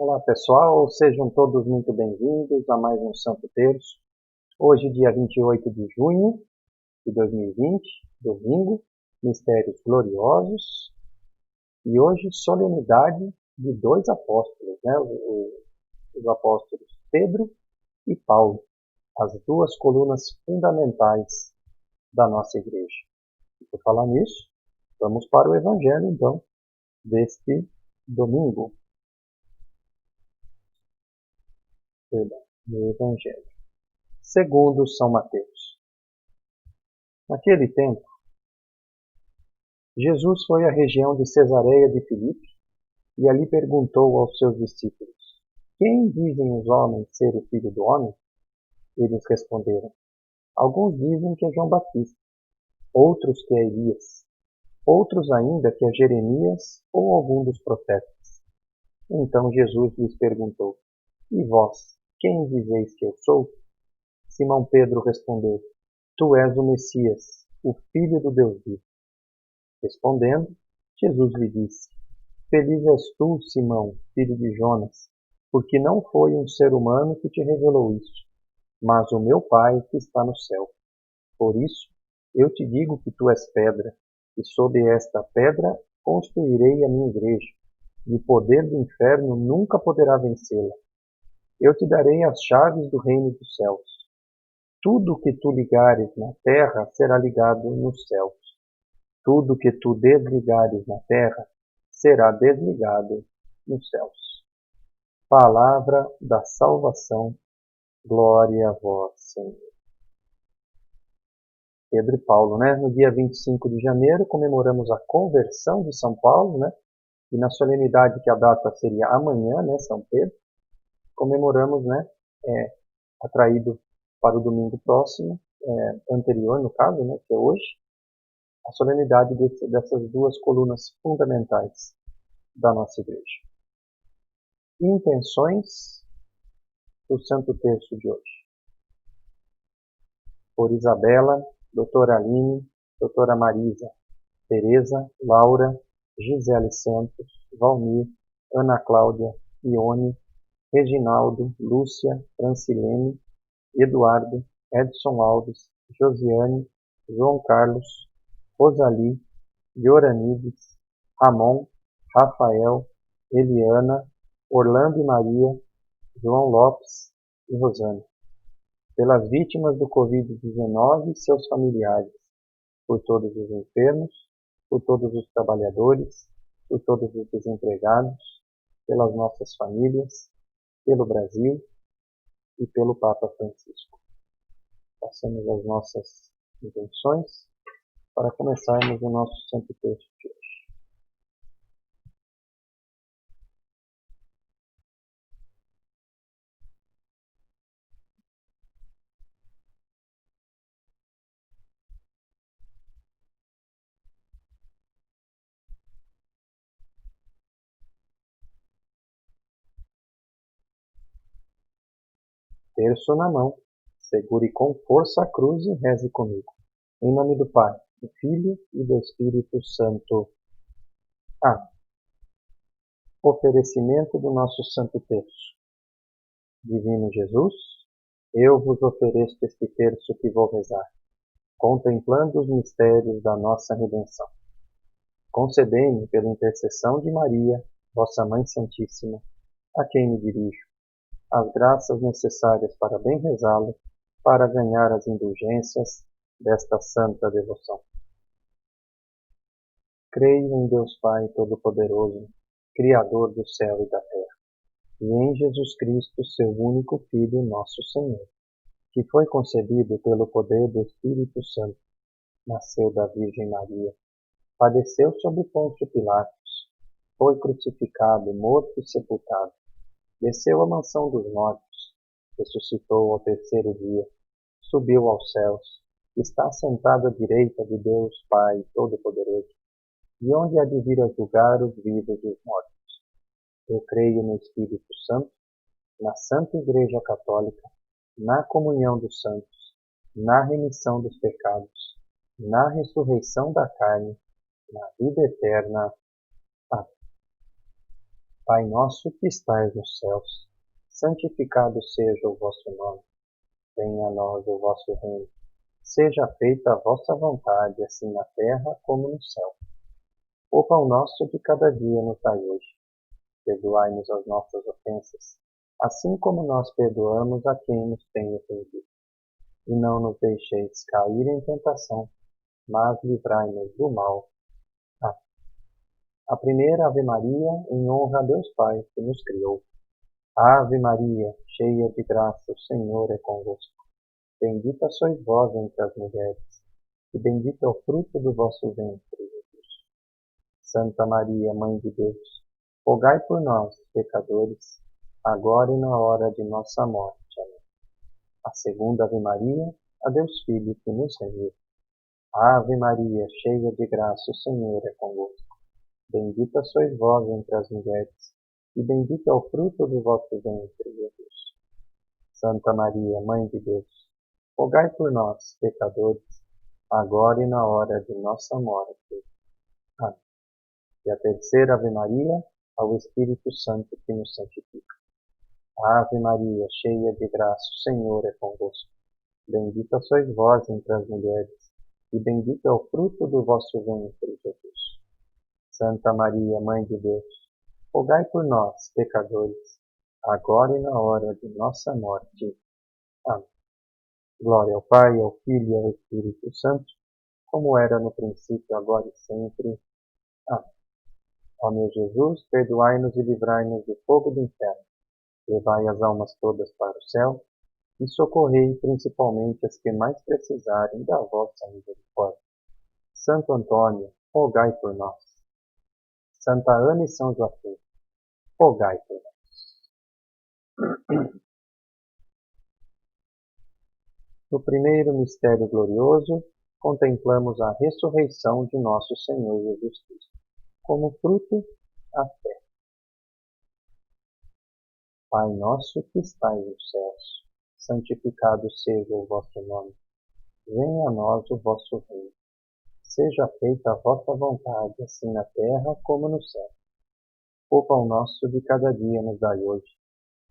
Olá pessoal, sejam todos muito bem-vindos a mais um Santo Terço. Hoje, dia 28 de junho de 2020, domingo, Mistérios Gloriosos. E hoje, solenidade de dois apóstolos, né? Os apóstolos Pedro e Paulo, as duas colunas fundamentais da nossa igreja. E por falar nisso, vamos para o Evangelho, então, deste domingo. No Evangelho segundo São Mateus. Naquele tempo, Jesus foi à região de Cesareia de Filipe e ali perguntou aos seus discípulos: Quem dizem os homens ser o Filho do Homem? Eles responderam: Alguns dizem que é João Batista, outros que é Elias, outros ainda que é Jeremias ou algum dos profetas. Então Jesus lhes perguntou: E vós, quem dizeis que eu sou? Simão Pedro respondeu: Tu és o Messias, o Filho do Deus vivo. Respondendo, Jesus lhe disse: Feliz és tu, Simão, filho de Jonas, porque não foi um ser humano que te revelou isso, mas o meu Pai que está no céu. Por isso, eu te digo que tu és pedra, e sob esta pedra construirei a minha igreja, e o poder do inferno nunca poderá vencê-la. Eu te darei as chaves do reino dos céus. Tudo que tu ligares na terra será ligado nos céus. Tudo que tu desligares na terra será desligado nos céus. Palavra da salvação. Glória a vós, Senhor. Pedro e Paulo, né? No dia 25 de janeiro comemoramos a conversão de São Paulo, né? E na solenidade, que a data seria amanhã, né? São Pedro, comemoramos, né? Atraído para o domingo próximo, anterior no caso, né? Que é hoje, a solenidade dessas duas colunas fundamentais da nossa igreja. Intenções do Santo Terço de hoje. Por Isabela, doutora Aline, doutora Marisa, Tereza, Laura, Gisele Santos, Valmir, Ana Cláudia, Ione, Reginaldo, Lúcia, Francilene, Eduardo, Edson Alves, Josiane, João Carlos, Rosali, Yoranides, Ramon, Rafael, Eliana, Orlando e Maria, João Lopes e Rosana. Pelas vítimas do Covid-19 e seus familiares, por todos os enfermos, por todos os trabalhadores, por todos os desempregados, pelas nossas famílias, pelo Brasil e pelo Papa Francisco. Passamos as nossas intenções para começarmos o nosso Santo Terço de hoje. Terço na mão, segure com força a cruz e reze comigo. Em nome do Pai, do Filho e do Espírito Santo. Amém. Oferecimento do nosso Santo Terço. Divino Jesus, eu vos ofereço este terço que vou rezar, contemplando os mistérios da nossa redenção. Concedei-me, pela intercessão de Maria, vossa Mãe Santíssima, a quem me dirijo, as graças necessárias para bem rezá-lo, para ganhar as indulgências desta santa devoção. Creio em Deus Pai Todo-Poderoso, Criador do céu e da terra, e em Jesus Cristo, seu único Filho, nosso Senhor, que foi concebido pelo poder do Espírito Santo, nasceu da Virgem Maria, padeceu sob Pôncio Pilatos, foi crucificado, morto e sepultado, desceu à mansão dos mortos, ressuscitou ao terceiro dia, subiu aos céus, está sentado à direita de Deus Pai Todo-Poderoso, de onde há de vir a julgar os vivos e os mortos. Eu creio no Espírito Santo, na Santa Igreja Católica, na comunhão dos santos, na remissão dos pecados, na ressurreição da carne, na vida eterna. Amém. Pai nosso que estais nos céus, santificado seja o vosso nome. Venha a nós o vosso reino. Seja feita a vossa vontade, assim na terra como no céu. O pão nosso de cada dia nos dai hoje. Perdoai-nos as nossas ofensas, assim como nós perdoamos a quem nos tem ofendido. E não nos deixeis cair em tentação, mas livrai-nos do mal. Amém. A primeira Ave Maria em honra a Deus Pai que nos criou. Ave Maria, cheia de graça, o Senhor é convosco. Bendita sois vós entre as mulheres, e bendito é o fruto do vosso ventre, Jesus. Santa Maria, Mãe de Deus, rogai por nós, pecadores, agora e na hora de nossa morte. Amém. A segunda Ave Maria, a Deus Filho que nos redimiu. Ave Maria, cheia de graça, o Senhor é convosco. Bendita sois vós entre as mulheres, e bendito é o fruto do vosso ventre, Jesus. Santa Maria, Mãe de Deus, rogai por nós, pecadores, agora e na hora de nossa morte. Amém. E a terceira Ave Maria, ao Espírito Santo que nos santifica. Ave Maria, cheia de graça, o Senhor é convosco. Bendita sois vós entre as mulheres, e bendito é o fruto do vosso ventre, Jesus. Santa Maria, Mãe de Deus, rogai por nós, pecadores, agora e na hora de nossa morte. Amém. Glória ao Pai, ao Filho e ao Espírito Santo, como era no princípio, agora e sempre. Amém. Ó meu Jesus, perdoai-nos e livrai-nos do fogo do inferno. Levai as almas todas para o céu e socorrei principalmente as que mais precisarem da vossa misericórdia. Santo Antônio, rogai por nós. Santa Ana e São Joaquim, rogai por nós. No primeiro mistério glorioso, contemplamos a ressurreição de nosso Senhor Jesus Cristo. Como fruto, a fé. Pai nosso que estais nos céus, santificado seja o vosso nome. Venha a nós o vosso reino. Seja feita a vossa vontade, assim na terra como no céu. O pão nosso de cada dia nos dai hoje.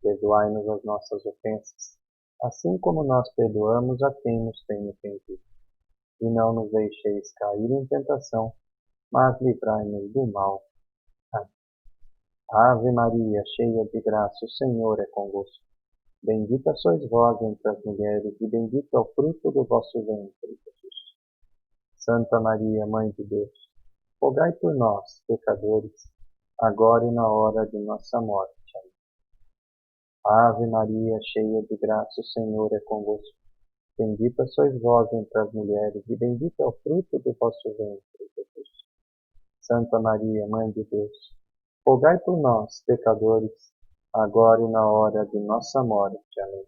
Perdoai-nos as nossas ofensas, assim como nós perdoamos a quem nos tem ofendido. E não nos deixeis cair em tentação, mas livrai-nos do mal. Amém. Ave Maria, cheia de graça, o Senhor é convosco. Bendita sois vós entre as mulheres, e bendito é o fruto do vosso ventre, Jesus. Santa Maria, Mãe de Deus, rogai por nós, pecadores, agora e na hora de nossa morte. Amém. Ave Maria, cheia de graça, o Senhor é convosco. Bendita sois vós entre as mulheres, e bendito é o fruto do vosso ventre, Jesus. Santa Maria, Mãe de Deus, rogai por nós, pecadores, agora e na hora de nossa morte. Amém.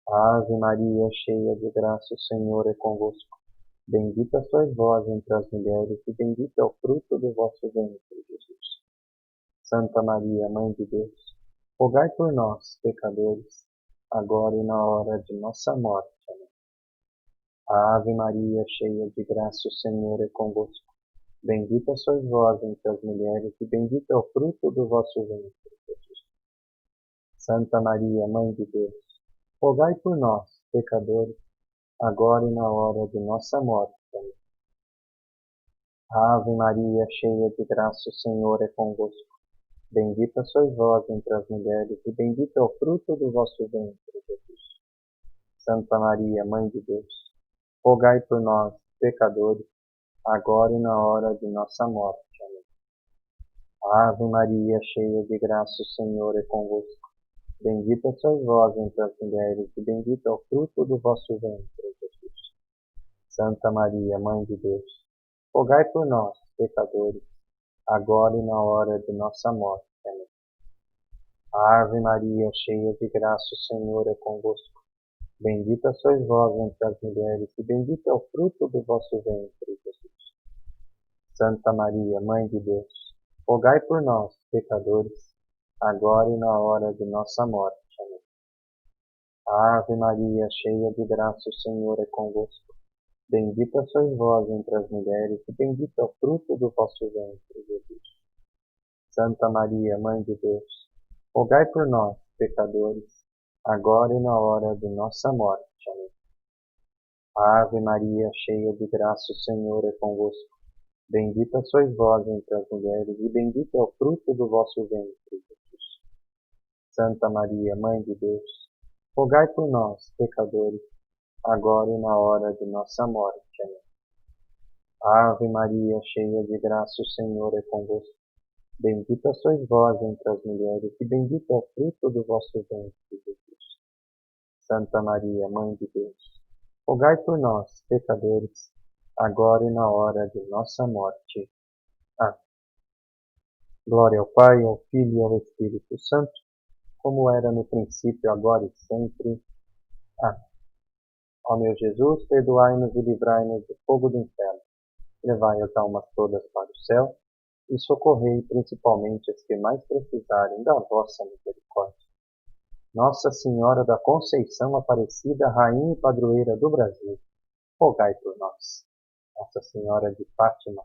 Ave Maria, cheia de graça, o Senhor é convosco. Bendita sois vós entre as mulheres, e bendito é o fruto do vosso ventre, Jesus. Santa Maria, Mãe de Deus, rogai por nós, pecadores, agora e na hora de nossa morte. Amém. Ave Maria, cheia de graça, o Senhor é convosco. Bendita sois vós entre as mulheres, e bendito é o fruto do vosso ventre, Jesus. Santa Maria, Mãe de Deus, rogai por nós, pecadores, agora e na hora de nossa morte. Amém. Ave Maria, cheia de graça, o Senhor é convosco. Bendita sois vós entre as mulheres, e bendito é o fruto do vosso ventre, Jesus. Santa Maria, Mãe de Deus, rogai por nós, pecadores, agora e na hora de nossa morte. Amém. Ave Maria, cheia de graça, o Senhor é convosco. Bendita sois vós entre as mulheres, e bendito é o fruto do vosso ventre, Jesus. Santa Maria, Mãe de Deus, rogai por nós, pecadores, agora e na hora de nossa morte. Amém. Ave Maria, cheia de graça, o Senhor é convosco. Bendita sois vós entre as mulheres, e bendito é o fruto do vosso ventre, Jesus. Santa Maria, Mãe de Deus, rogai por nós, pecadores, agora e na hora de nossa morte. Amém. Ave Maria, cheia de graça, o Senhor é convosco. Bendita sois vós entre as mulheres, e bendito é o fruto do vosso ventre, Jesus. Santa Maria, Mãe de Deus, rogai por nós, pecadores, agora e na hora de nossa morte. Amém. Ave Maria, cheia de graça, o Senhor é convosco. Bendita sois vós entre as mulheres, e bendito é o fruto do vosso ventre, Jesus. Santa Maria, Mãe de Deus, rogai por nós, pecadores, agora e na hora de nossa morte. Amém. Ave Maria, cheia de graça, o Senhor é convosco. Bendita sois vós entre as mulheres, e bendito é o fruto do vosso ventre, Jesus. Santa Maria, Mãe de Deus, rogai por nós, pecadores, agora e na hora de nossa morte. Amém. Glória ao Pai, ao Filho e ao Espírito Santo, como era no princípio, agora e sempre. Amém. Ó meu Jesus, perdoai-nos e livrai-nos do fogo do inferno. Levai as almas todas para o céu e socorrei principalmente as que mais precisarem da vossa misericórdia. Nossa Senhora da Conceição Aparecida, Rainha e Padroeira do Brasil, rogai por nós. Nossa Senhora de Fátima,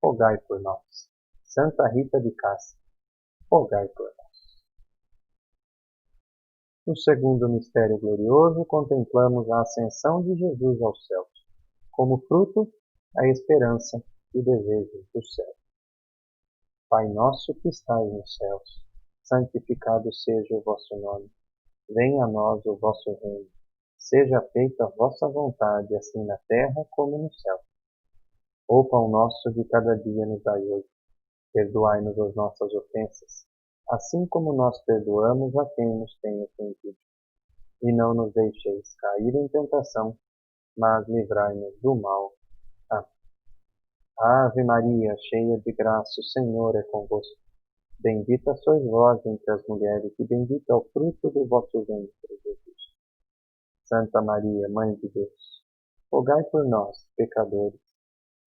rogai por nós. Santa Rita de Cássia, rogai por nós. No segundo mistério glorioso, contemplamos a ascensão de Jesus aos céus. Como fruto, a esperança e o desejo do céu. Pai nosso que estais nos céus, santificado seja o vosso nome. Venha a nós o vosso reino. Seja feita a vossa vontade, assim na terra como no céu. O pão nosso de cada dia nos dai hoje. Perdoai-nos as nossas ofensas, assim como nós perdoamos a quem nos tem ofendido. E não nos deixeis cair em tentação, mas livrai-nos do mal. Amém. Ave Maria, cheia de graça, o Senhor é convosco. Bendita sois vós entre as mulheres, e bendito é o fruto do vosso ventre, Jesus. Santa Maria, Mãe de Deus, rogai por nós, pecadores,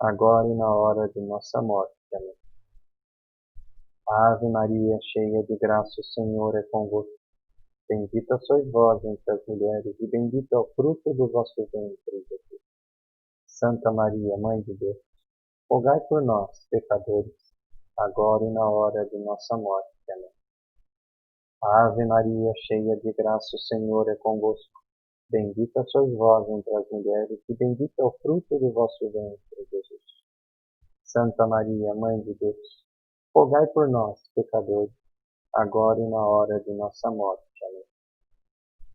agora e na hora de nossa morte. Amém. Ave Maria, cheia de graça, o Senhor é convosco. Bendita sois vós entre as mulheres, e bendito é o fruto do vosso ventre, Jesus. Santa Maria, Mãe de Deus, rogai por nós, pecadores, agora e na hora de nossa morte. Amém. Ave Maria, cheia de graça, o Senhor é convosco. Bendita sois vós entre as mulheres, e bendito é o fruto do vosso ventre, Jesus. Santa Maria, Mãe de Deus, rogai por nós, pecadores, agora e na hora de nossa morte. Amém.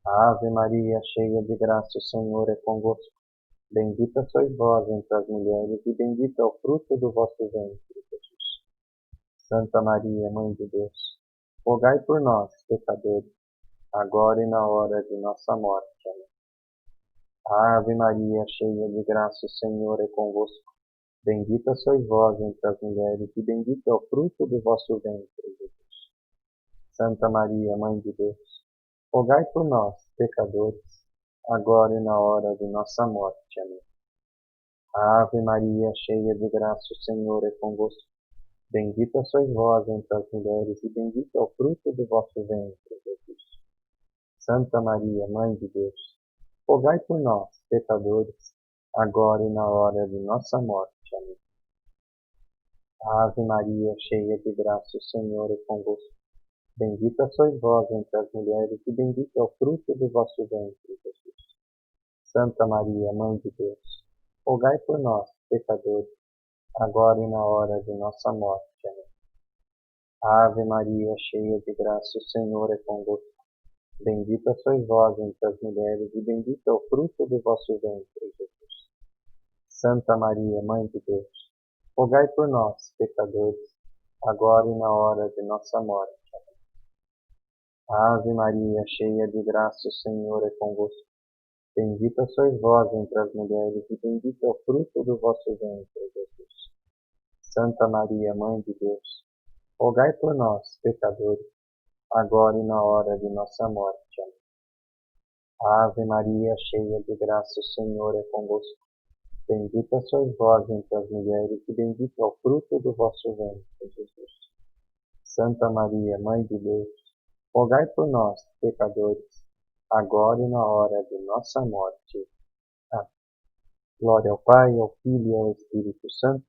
Ave Maria, cheia de graça, o Senhor é convosco. Bendita sois vós entre as mulheres, e bendito é o fruto do vosso ventre, Jesus. Santa Maria, Mãe de Deus, rogai por nós, pecadores, agora e na hora de nossa morte. Amém. Ave Maria, cheia de graça, o Senhor é convosco. Bendita sois vós entre as mulheres, e bendito é o fruto do vosso ventre, Jesus. Santa Maria, Mãe de Deus, rogai por nós, pecadores, agora e na hora de nossa morte. Amém. Ave Maria, cheia de graça, o Senhor é convosco. Bendita sois vós entre as mulheres, e bendito é o fruto do vosso ventre, Jesus. Santa Maria, Mãe de Deus, rogai por nós, pecadores, agora e na hora de nossa morte. Amém. Ave Maria, cheia de graça, o Senhor é convosco. Bendita sois vós entre as mulheres, e bendito é o fruto do vosso ventre, Jesus. Santa Maria, Mãe de Deus, rogai por nós, pecadores, agora e na hora de nossa morte. Amém. Ave Maria, cheia de graça, o Senhor é convosco. Bendita sois vós entre as mulheres, e bendito é o fruto do vosso ventre, Jesus. Santa Maria, Mãe de Deus, rogai por nós, pecadores, agora e na hora de nossa morte. Amém. Ave Maria, cheia de graça, o Senhor é convosco. Bendita sois vós entre as mulheres, e bendito é o fruto do vosso ventre, Jesus. Santa Maria, Mãe de Deus, rogai por nós, pecadores, agora e na hora de nossa morte. Amém. Ave Maria, cheia de graça, o Senhor é convosco. Bendita sois vós entre as mulheres, e bendito é o fruto do vosso ventre, Jesus. Santa Maria, Mãe de Deus, rogai por nós, pecadores, agora e na hora de nossa morte. Amém. Glória ao Pai, ao Filho e ao Espírito Santo,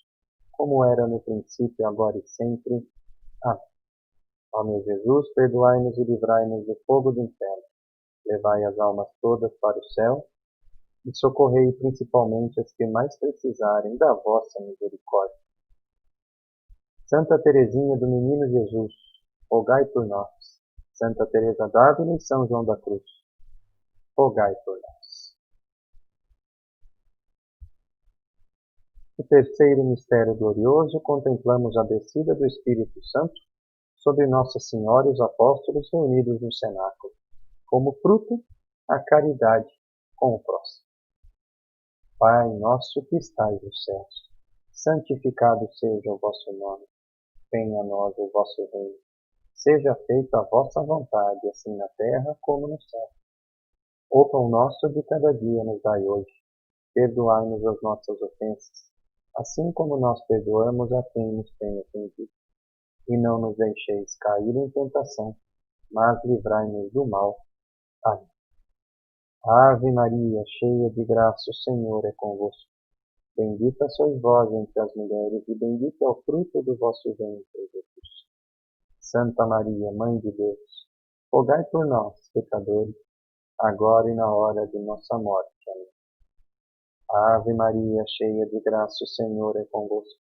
como era no princípio, agora e sempre. Amém. Ó meu Jesus, perdoai-nos e livrai-nos do fogo do inferno. Levai as almas todas para o céu e socorrei principalmente as que mais precisarem da vossa misericórdia. Santa Teresinha do Menino Jesus, rogai por nós. Santa Teresa d'Ávila e São João da Cruz, rogai por nós. No terceiro mistério glorioso, contemplamos a descida do Espírito Santo sobre Nossa Senhora e os apóstolos reunidos no cenáculo. Como fruto, a caridade com o próximo. Pai nosso que estais nos céus, santificado seja o vosso nome. Venha a nós o vosso reino. Seja feita a vossa vontade, assim na terra como no céu. O pão nosso de cada dia nos dai hoje. Perdoai-nos as nossas ofensas, assim como nós perdoamos a quem nos tem ofendido. E não nos deixeis cair em tentação, mas livrai-nos do mal. Amém. Ave Maria, cheia de graça, o Senhor é convosco. Bendita sois vós entre as mulheres, e bendito é o fruto do vosso ventre, Jesus. Santa Maria, Mãe de Deus, rogai por nós, pecadores, agora e na hora de nossa morte. Amém. Ave Maria, cheia de graça, o Senhor é convosco.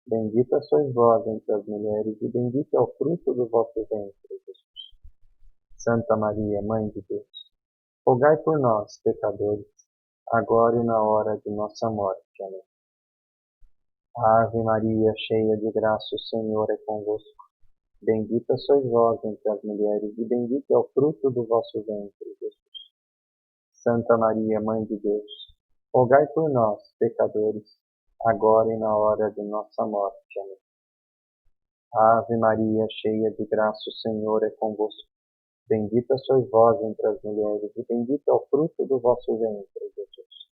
Bendita sois vós entre as mulheres, e bendito é o fruto do vosso ventre, Jesus. Santa Maria, Mãe de Deus, rogai por nós, pecadores, agora e na hora de nossa morte. Amém. Ave Maria, cheia de graça, o Senhor é convosco. Bendita sois vós entre as mulheres, e bendito é o fruto do vosso ventre, Jesus. Santa Maria, Mãe de Deus, rogai por nós, pecadores, agora e na hora de nossa morte. Amém. Ave Maria, cheia de graça, o Senhor é convosco. Bendita sois vós entre as mulheres, e bendito é o fruto do vosso ventre, Jesus.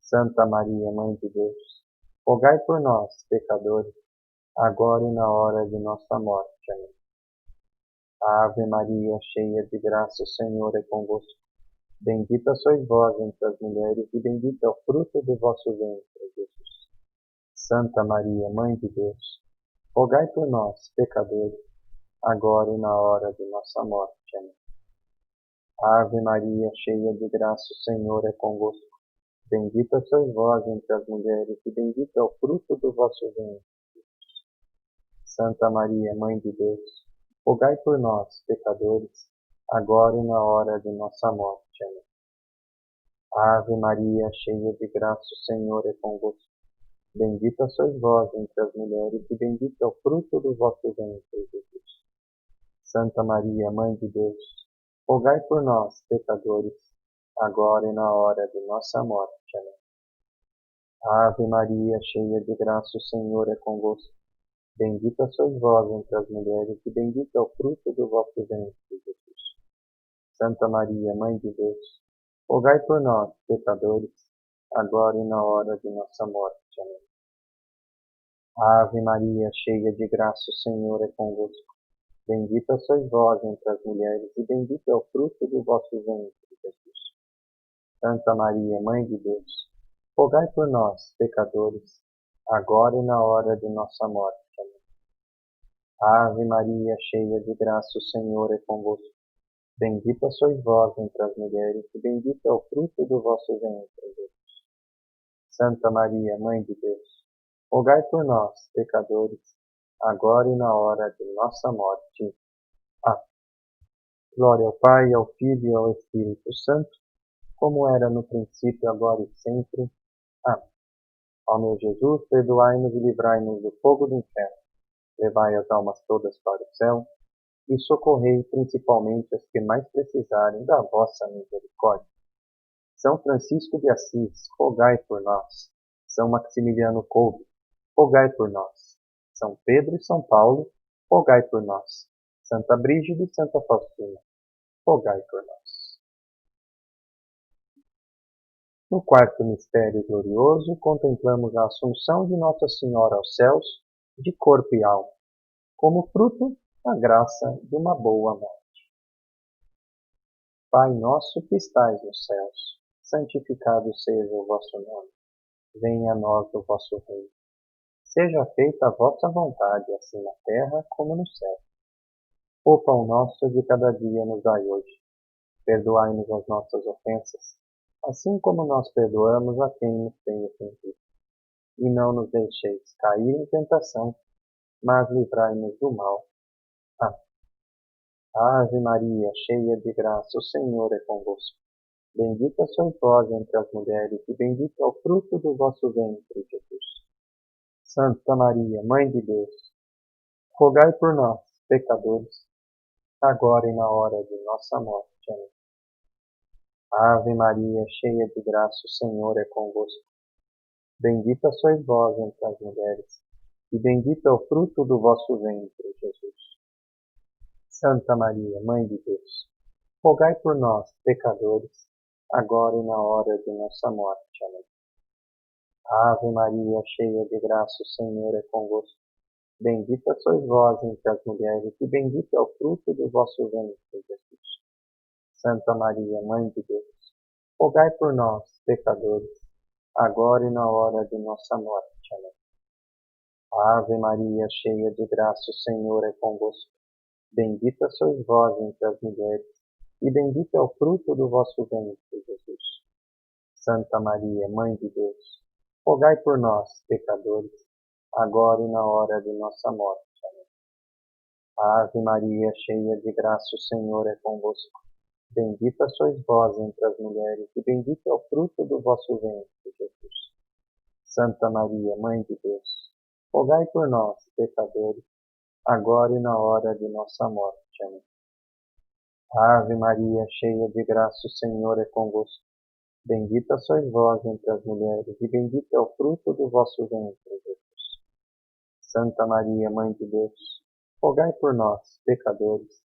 Santa Maria, Mãe de Deus, rogai por nós, pecadores, agora e na hora de nossa morte. Amém. Ave Maria, cheia de graça, o Senhor é convosco. Bendita sois vós entre as mulheres, e bendito é o fruto do vosso ventre, Jesus. Santa Maria, Mãe de Deus, rogai por nós, pecadores, agora e na hora de nossa morte. Amém. Ave Maria, cheia de graça, o Senhor é convosco. Bendita sois vós entre as mulheres, e bendito é o fruto do vosso ventre. Santa Maria, Mãe de Deus, rogai por nós, pecadores, agora e na hora de nossa morte. Amém. Ave Maria, cheia de graça, o Senhor é convosco. Bendita sois vós entre as mulheres, e bendito é o fruto do vosso ventre, Jesus. Santa Maria, Mãe de Deus, rogai por nós, pecadores, agora e na hora de nossa morte. Amém. Ave Maria, cheia de graça, o Senhor é convosco. Bendita sois vós entre as mulheres, e bendito é o fruto do vosso ventre, Jesus. Santa Maria, Mãe de Deus, rogai por nós, pecadores, agora e na hora de nossa morte. Amém. Ave Maria, cheia de graça, o Senhor é convosco. Bendita sois vós entre as mulheres, e bendito é o fruto do vosso ventre, Jesus. Santa Maria, Mãe de Deus, rogai por nós, pecadores, agora e na hora de nossa morte. Amém. Ave Maria, cheia de graça, o Senhor é convosco. Bendita sois vós entre as mulheres, e bendito é o fruto do vosso ventre, Jesus. Santa Maria, Mãe de Deus, rogai por nós, pecadores, agora e na hora de nossa morte. Amém. Glória ao Pai, ao Filho e ao Espírito Santo, como era no princípio, agora e sempre. Amém. Ó meu Jesus, perdoai-nos e livrai-nos do fogo do inferno. Levai as almas todas para o céu e socorrei principalmente as que mais precisarem da vossa misericórdia. São Francisco de Assis, rogai por nós. São Maximiliano Kolbe, rogai por nós. São Pedro e São Paulo, rogai por nós. Santa Brígida e Santa Faustina, rogai por nós. No quarto mistério glorioso, contemplamos a Assunção de Nossa Senhora aos céus, de corpo e alma, como fruto a graça de uma boa morte. Pai nosso que estais nos céus, santificado seja o vosso nome. Venha a nós o vosso reino. Seja feita a vossa vontade, assim na terra como no céu. O pão nosso de cada dia nos dai hoje. Perdoai-nos as nossas ofensas, assim como nós perdoamos a quem nos tem ofendido. E não nos deixeis cair em tentação, mas livrai-nos do mal. Amém. Ave Maria, cheia de graça, o Senhor é convosco. Bendita sois vós entre as mulheres, e bendito é o fruto do vosso ventre, Jesus. Santa Maria, Mãe de Deus, rogai por nós, pecadores, agora e na hora de nossa morte. Amém. Ave Maria, cheia de graça, o Senhor é convosco. Bendita sois vós entre as mulheres, e bendito é o fruto do vosso ventre, Jesus. Santa Maria, Mãe de Deus, rogai por nós, pecadores, agora e na hora de nossa morte. Amém. Ave Maria, cheia de graça, o Senhor é convosco. Bendita sois vós entre as mulheres, e bendito é o fruto do vosso ventre, Jesus. Santa Maria, Mãe de Deus, rogai por nós, pecadores, agora e na hora de nossa morte. Amém. Ave Maria, cheia de graça, o Senhor é convosco. Bendita sois vós entre as mulheres, e bendito é o fruto do vosso ventre, Jesus. Santa Maria, Mãe de Deus, rogai por nós, pecadores, agora e na hora de nossa morte. Amém. Ave Maria, cheia de graça, o Senhor é convosco. Bendita sois vós entre as mulheres, e bendito é o fruto do vosso ventre, Jesus. Santa Maria, Mãe de Deus, rogai por nós, pecadores, agora e na hora de nossa morte. Amém. Ave Maria, cheia de graça, o Senhor é convosco. Bendita sois vós entre as mulheres, e bendito é o fruto do vosso ventre, Jesus. Santa Maria, Mãe de Deus, rogai por nós, pecadores,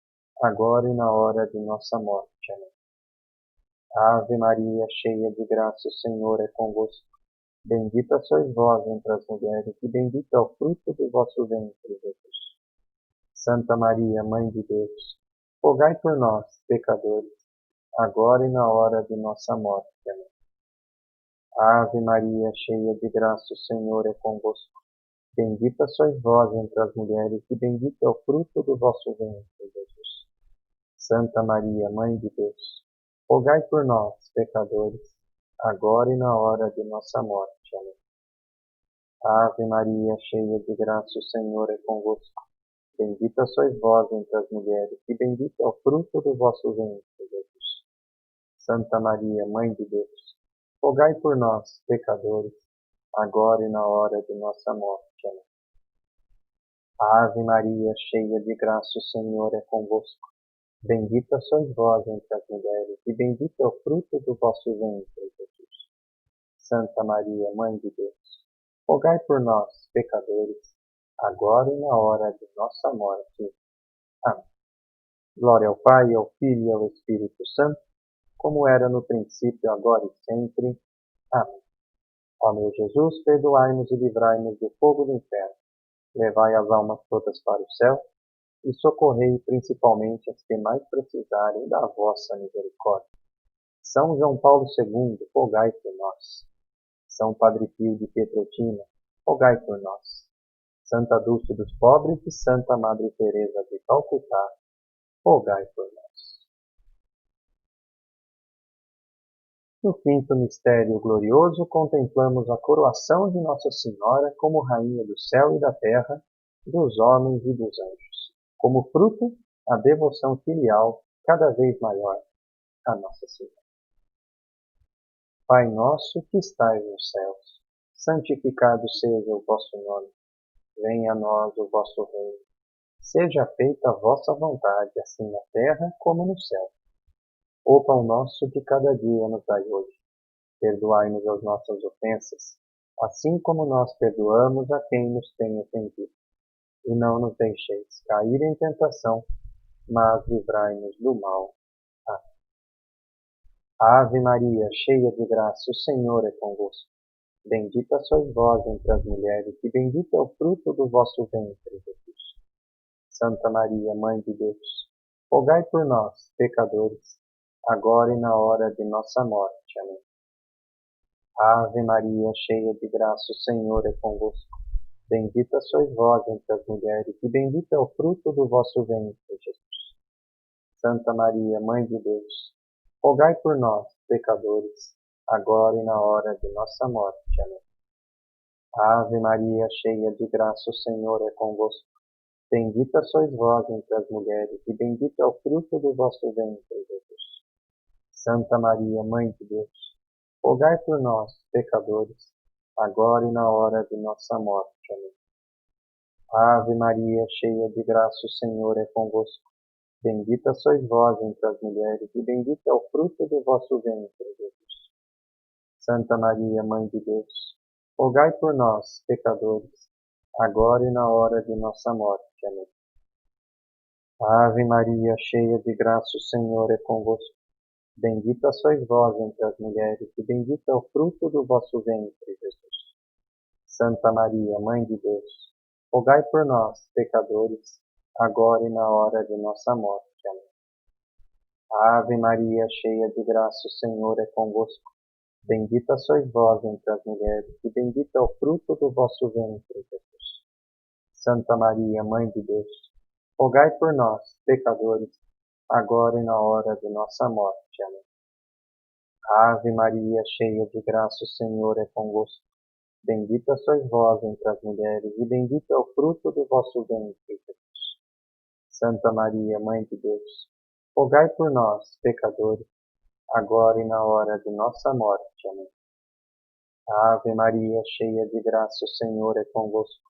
agora e na hora de nossa morte. Amém. Ave Maria, cheia de graça, o Senhor é convosco. Bendita sois vós entre as mulheres, e bendito é o fruto do vosso ventre, Jesus. Santa Maria, Mãe de Deus, rogai por nós, pecadores, agora e na hora de nossa morte. Amém. Ave Maria, cheia de graça, o Senhor é convosco. Bendita sois vós entre as mulheres, e bendito é o fruto do vosso ventre, Jesus. Santa Maria, Mãe de Deus, rogai por nós, pecadores, agora e na hora de nossa morte. Amém. Ave Maria, cheia de graça, o Senhor é convosco. Bendita sois vós entre as mulheres, e bendito é o fruto do vosso ventre, Jesus. Santa Maria, Mãe de Deus, rogai por nós, pecadores, agora e na hora de nossa morte. Amém. Ave Maria, cheia de graça, o Senhor é convosco. Bendita sois vós entre as mulheres, e bendito é o fruto do vosso ventre, Jesus. Santa Maria, Mãe de Deus, rogai por nós, pecadores, agora e na hora de nossa morte. Amém. Glória ao Pai, ao Filho e ao Espírito Santo, como era no princípio, agora e sempre. Amém. Ó meu Jesus, perdoai-nos e livrai-nos do fogo do inferno. Levai as almas todas para o céu e socorrei principalmente as que mais precisarem da vossa misericórdia. São João Paulo II, rogai por nós. São Padre Pio de Pietrelcina, rogai por nós. Santa Dulce dos Pobres e Santa Madre Teresa de Calcutá, rogai por nós. No quinto mistério glorioso, contemplamos a coroação de Nossa Senhora como Rainha do céu e da terra, dos homens e dos anjos. Como fruto, a devoção filial cada vez maior a Nossa Senhora. Pai nosso que estais nos céus, santificado seja o vosso nome. Venha a nós o vosso reino. Seja feita a vossa vontade, assim na terra como no céu. O pão nosso de cada dia nos dai hoje. Perdoai-nos as nossas ofensas, assim como nós perdoamos a quem nos tem ofendido. E não nos deixeis cair em tentação, mas livrai-nos do mal. Amém. Ave Maria, cheia de graça, o Senhor é convosco. Bendita sois vós entre as mulheres, e bendito é o fruto do vosso ventre, Jesus. Santa Maria, Mãe de Deus, rogai por nós, pecadores, agora e na hora de nossa morte. Amém. Ave Maria, cheia de graça, o Senhor é convosco. Bendita sois vós entre as mulheres, e bendito é o fruto do vosso ventre, Jesus. Santa Maria, Mãe de Deus, rogai por nós, pecadores, agora e na hora de nossa morte. Amém. Ave Maria, cheia de graça, o Senhor é convosco. Bendita sois vós entre as mulheres, e bendito é o fruto do vosso ventre, Jesus. Santa Maria, Mãe de Deus, rogai por nós, pecadores, agora e na hora de nossa morte. Amém. Ave Maria, cheia de graça, o Senhor é convosco. Bendita sois vós entre as mulheres, e bendito é o fruto do vosso ventre, Jesus. Santa Maria, Mãe de Deus, rogai por nós, pecadores, agora e na hora de nossa morte. Amém. Ave Maria, cheia de graça, o Senhor é convosco. Bendita sois vós entre as mulheres, e bendito é o fruto do vosso ventre, Jesus. Santa Maria, Mãe de Deus, rogai por nós, pecadores, agora e na hora de nossa morte. Amém. Ave Maria, cheia de graça, o Senhor é convosco. Bendita sois vós entre as mulheres, e bendito é o fruto do vosso ventre, Jesus. Santa Maria, Mãe de Deus, rogai por nós, pecadores, agora e na hora de nossa morte. Amém. Ave Maria, cheia de graça, o Senhor é convosco. Bendita sois vós entre as mulheres, e bendito é o fruto do vosso ventre, Jesus. Santa Maria, Mãe de Deus, rogai por nós, pecadores, agora e na hora de nossa morte. Amém. Ave Maria, cheia de graça, o Senhor é convosco.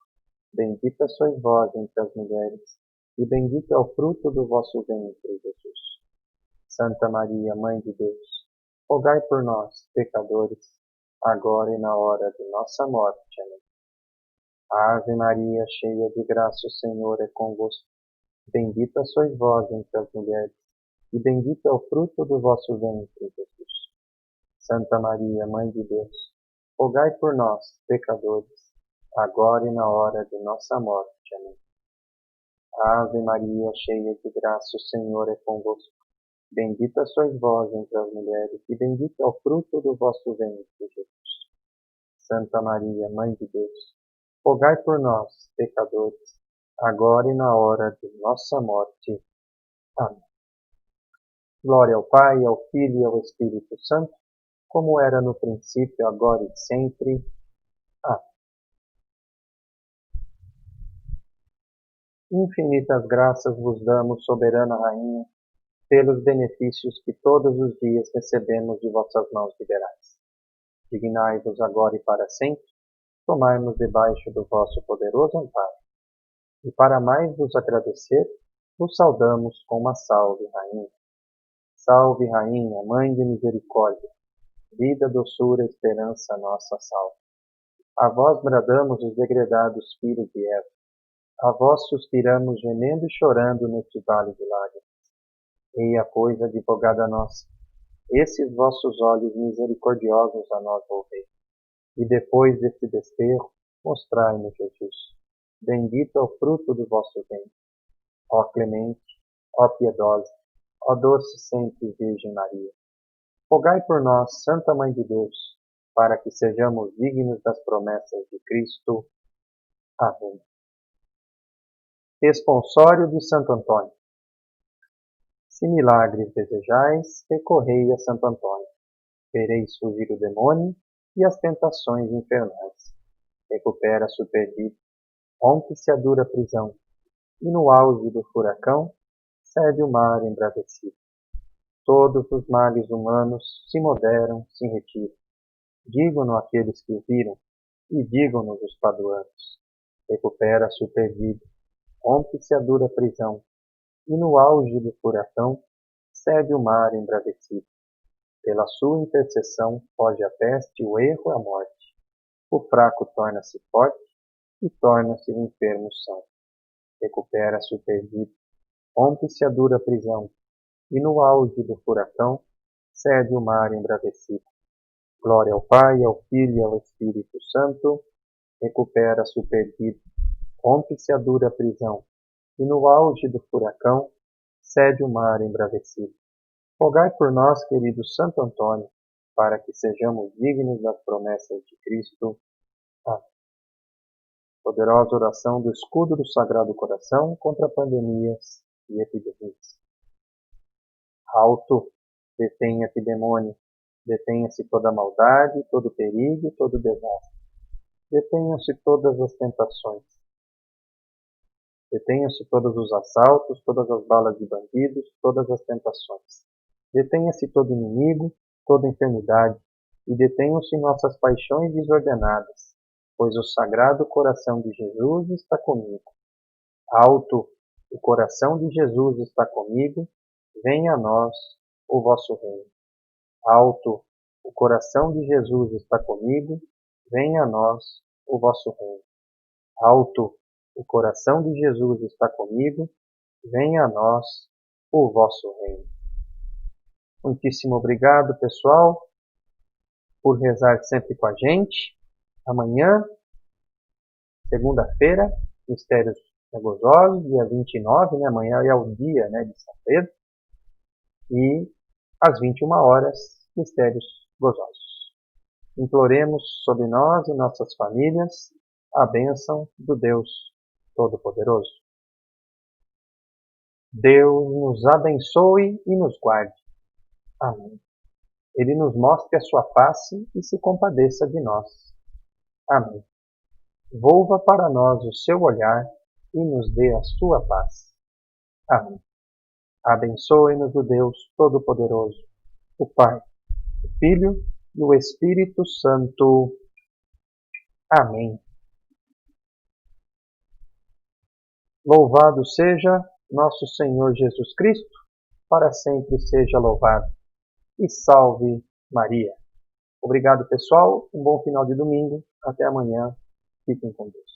Bendita sois vós entre as mulheres, e bendito é o fruto do vosso ventre, Jesus. Santa Maria, Mãe de Deus, rogai por nós, pecadores, agora e na hora de nossa morte. Amém. Ave Maria, cheia de graça, o Senhor é convosco. Bendita sois vós entre as mulheres, e bendito é o fruto do vosso ventre, Jesus. Santa Maria, Mãe de Deus, rogai por nós, pecadores, agora e na hora de nossa morte. Amém. Ave Maria, cheia de graça, o Senhor é convosco. Bendita sois vós entre as mulheres, e bendito é o fruto do vosso ventre, Jesus. Santa Maria, Mãe de Deus, rogai por nós, pecadores, agora e na hora de nossa morte. Amém. Glória ao Pai, ao Filho e ao Espírito Santo, como era no princípio, agora e sempre. Amém. Infinitas graças vos damos, soberana Rainha, pelos benefícios que todos os dias recebemos de vossas mãos liberais. Dignai-vos agora e para sempre, tomai-nos debaixo do vosso poderoso amparo. E para mais vos agradecer, vos saudamos com uma salve, Rainha. Salve, Rainha, Mãe de misericórdia, vida, doçura, esperança, nossa salve. A vós bradamos os degredados filhos de Eva. A vós suspiramos, gemendo e chorando neste vale de lágrimas. Eia, pois, advogada nossa, esses vossos olhos misericordiosos a nós volvei. E depois deste desterro, mostrai-nos Jesus. Bendito é o fruto do vosso ventre. Ó clemente, ó piedosa, ó doce sempre Virgem Maria. Rogai por nós, Santa Mãe de Deus, para que sejamos dignos das promessas de Cristo. Amém. Responsório de Santo Antônio. Se milagres desejais, recorrei a Santo Antônio. Vereis fugir o demônio e as tentações infernais. Recupera-se o perdido, rompe-se a dura prisão, e no auge do furacão, cede o mar embravecido. Todos os males humanos se moderam, se retiram. Digam-no aqueles que o viram, e digam-nos os paduanos. Recupera-se o perdido, rompe-se a dura prisão, e no auge do furacão, cede o mar embravecido. Pela sua intercessão foge a peste, o erro e a morte. O fraco torna-se forte e torna-se o enfermo são. Recupera-se o perdido, rompe-se a dura prisão, e no auge do furacão, cede o mar embravecido. Glória ao Pai, ao Filho e ao Espírito Santo. Recupera-se o perdido, rompe-se a dura prisão, e no auge do furacão, cede o mar embravecido. Rogai por nós, querido Santo Antônio, para que sejamos dignos das promessas de Cristo. Amém. Poderosa oração do escudo do Sagrado Coração contra pandemias e epidemias. Alto, detenha-te, demônio, detenha-se toda maldade, todo perigo, todo desastre. Detenham-se todas as tentações. Detenham-se todos os assaltos, todas as balas de bandidos, todas as tentações. Detenha-se todo inimigo, toda enfermidade, e detenham-se nossas paixões desordenadas, pois o sagrado coração de Jesus está comigo. Alto, o coração de Jesus está comigo, venha a nós o vosso reino. Alto, o coração de Jesus está comigo, venha a nós o vosso reino. Alto, o coração de Jesus está comigo, venha a nós o vosso reino. Muitíssimo obrigado, pessoal, por rezar sempre com a gente. Amanhã, segunda-feira, Mistérios Gloriosos, dia 29, né? Amanhã é o dia, né, de São Pedro. E às 21 horas, Mistérios Gloriosos. Imploremos sobre nós e nossas famílias a bênção do Deus Todo-Poderoso. Deus nos abençoe e nos guarde. Amém. Ele nos mostre a sua face e se compadeça de nós. Amém. Volva para nós o seu olhar e nos dê a sua paz. Amém. Abençoe-nos o Deus Todo-Poderoso, o Pai, o Filho e o Espírito Santo. Amém. Louvado seja nosso Senhor Jesus Cristo, para sempre seja louvado. E salve Maria. Obrigado, pessoal. Um bom final de domingo. Até amanhã. Fiquem com Deus.